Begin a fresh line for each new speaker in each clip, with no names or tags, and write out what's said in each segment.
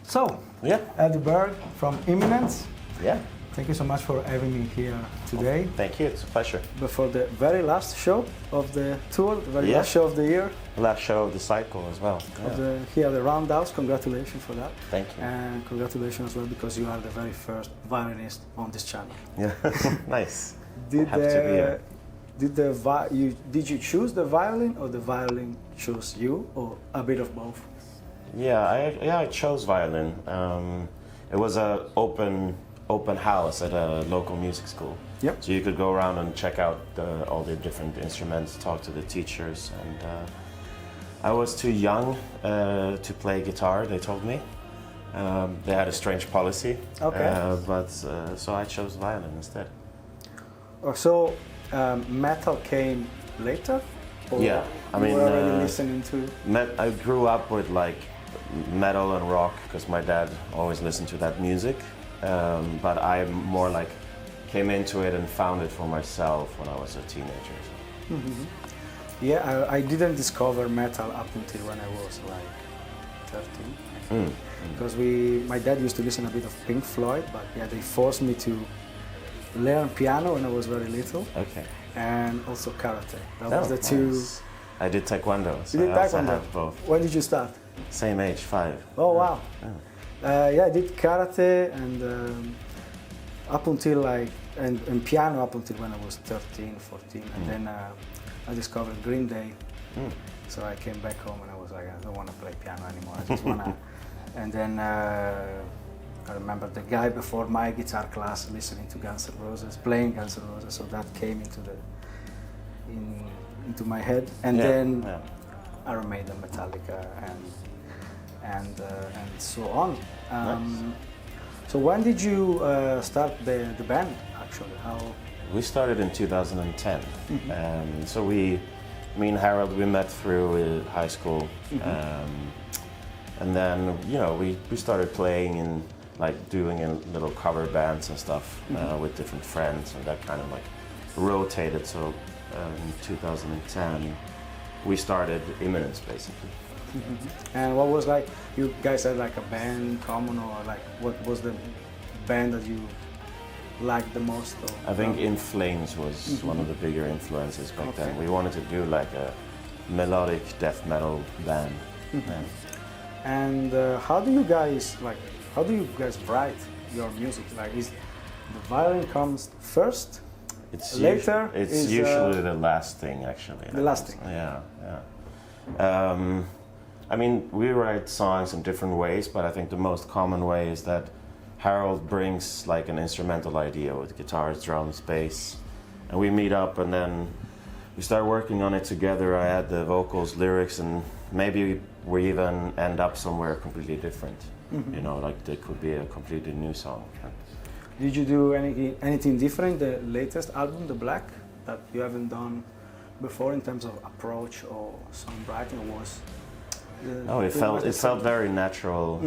So,
Yeah.
Eddie Berg from Imminence.
Yeah.
Thank you so much for having me here today.
Thank you. It's a pleasure.
Before the very last show of the tour, the very
Yeah.
last show of the year.
Last show of the cycle as well. Yeah.
Here, the roundhouse. Congratulations for that.
Thank you.
And congratulations as well because you are the very first violinist on this channel.
Yeah. Nice.
Did
Happy to be here.
Did you choose the violin or the violin chose you, or a bit of both?
Yeah, I chose violin. It was a open house at a local music school.
Yep.
So you could go around and check out all the different instruments, talk to the teachers, and I was too young to play guitar. They told me they had a strange policy.
Okay.
So I chose violin instead.
So metal came later? Or
Yeah, I
you
mean,
were already listening to.
I grew up with like metal and rock because my dad always listened to that music. But I more like came into it and found it for myself when I was a teenager. So.
Mm-hmm. Yeah, I didn't discover metal up until when I was like 13. Because my dad used to listen a bit of Pink Floyd, but yeah, they forced me to learn piano when I was very little.
Okay.
And also karate. That was the two.
Nice. I did taekwondo. So
You did
I also
taekwondo?
had both.
When did you start?
Same age, 5.
Oh wow.
Yeah.
Yeah, I did karate and up until and piano up until when I was 13, 14, and then I discovered Green Day. So I came back home and I was like, I don't want to play piano anymore. I just want to. And then I remember the guy before my guitar class listening to Guns N' Roses, playing Guns N' Roses. So that came into my head, and then Iron Maiden, Metallica, and so on.
Nice.
So when did you start the band? Actually, how?
We started in 2010. So me and Harold, we met through high school, and then we started playing and like doing in little cover bands and stuff with different friends, and that kind of like rotated. So in 2010, we started Imminence basically.
And what was like, you guys had like a band in common, or like what was the band that you liked the most? Or
I think In Flames was one of the bigger influences back then. We wanted to do like a melodic death metal band. Yeah.
And how do you guys write your music? Like, is the violin comes first?
It's
later?
It's usually the last thing, actually.
The last thing.
Yeah. I mean, we write songs in different ways, but I think the most common way is that Harold brings like an instrumental idea with guitars, drums, bass, and we meet up and then we start working on it together. I add the vocals, lyrics, and maybe we even end up somewhere completely different. Like there could be a completely new song.
Did you do anything different, the latest album, The Black, that you haven't done before in terms of approach or songwriting? Or was
No, it felt very natural,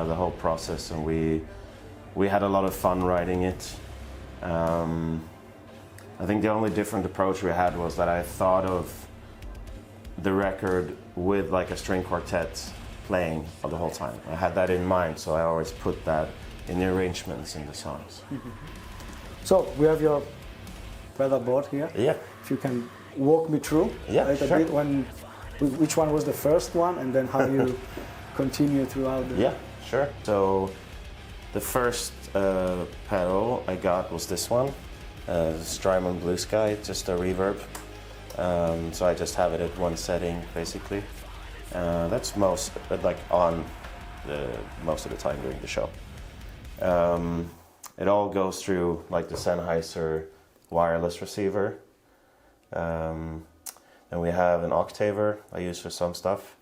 the whole process, and we had a lot of fun writing it. I think the only different approach we had was that I thought of the record with like a string quartet playing the whole time. I had that in mind, so I always put that in the arrangements in the songs.
So we have your pedal board here.
Yeah.
If you can walk me through
Yeah,
a
sure.
bit which one was the first one, and then how you continue throughout the...
Yeah, sure. So the first pedal I got was this one, Strymon Blue Sky, just a reverb. So I just have it at one setting, basically. That's most of the time during the show. It all goes through like the Sennheiser wireless receiver. Then we have an octaver I use for some stuff.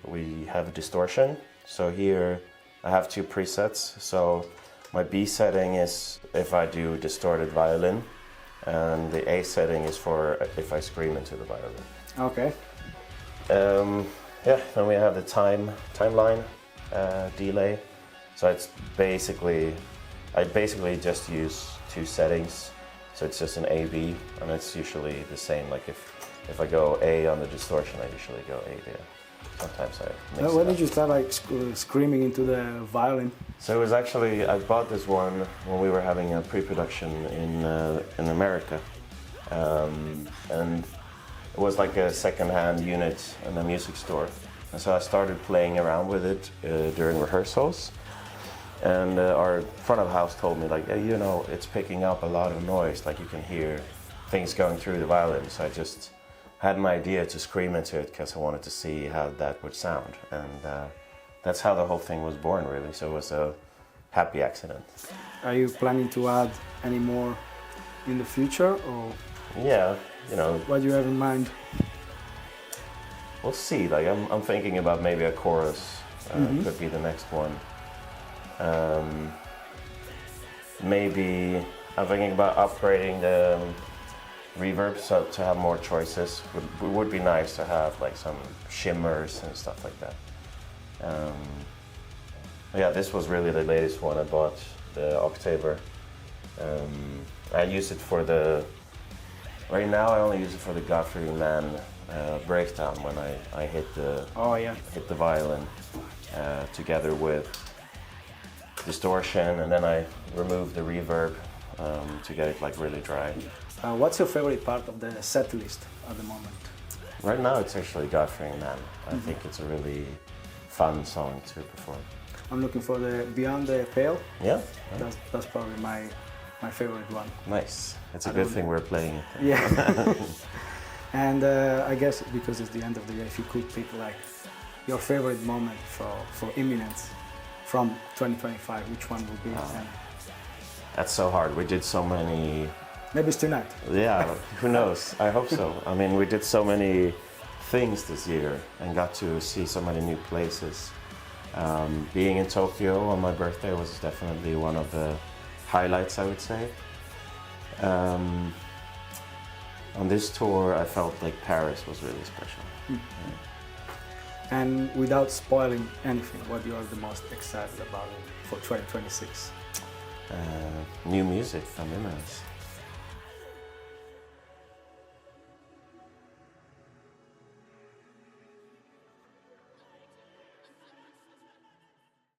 We have a distortion. So here I have 2 presets. So my B setting is if I do distorted violin, and the A setting is for if I scream into the violin.
Okay.
Then we have the timeline delay. So it's I basically just use 2 settings. So it's just an A-B, and it's usually the same. Like if I go A on the distortion, I usually go A there. sometimes I mix
When
it up.
did you start like screaming into the violin?
So it was actually, I bought this one when we were having a pre-production in America. And it was like a second-hand unit in a music store. And so I started playing around with it during rehearsals. And our front of house told me like, hey, you know, it's picking up a lot of noise, like you can hear things going through the violin. So I just had an idea to scream into it because I wanted to see how that would sound. And that's how the whole thing was born, really. So it was a happy accident.
Are you planning to add any more in the future, or
Yeah, you know,
what do you have in mind?
we'll see. Like I'm thinking about maybe a chorus. Could be the next one. Maybe I'm thinking about upgrading the reverb so to have more choices. Would be nice to have like some shimmers and stuff like that. Yeah, this was really the latest one I bought, the Octaver. I use it for the. Right now, I only use it for the Godfrey Man breakdown when I hit the
Oh yeah.
hit the violin together with distortion, and then I remove the reverb to get it like really dry.
What's your favorite part of the set list at the moment?
Right now, it's actually Godfrey Man. I think it's a really fun song to perform.
I'm looking for the Beyond the Pale.
Yeah,
That's probably my favorite one.
nice. It's a good thing we're playing it.
Yeah. And I guess because it's the end of the year, if you could pick like your favorite moment for Imminence from 2025, which one would be? And
That's so hard. We did so many.
maybe it's tonight.
Yeah, who knows? I hope so. I mean, we did so many things this year and got to see so many new places. Being in Tokyo on my birthday was definitely one of the highlights, I would say. On this tour, I felt like Paris was really special.
And without spoiling anything, what you are the most excited about for 2026?
New music from Imminence.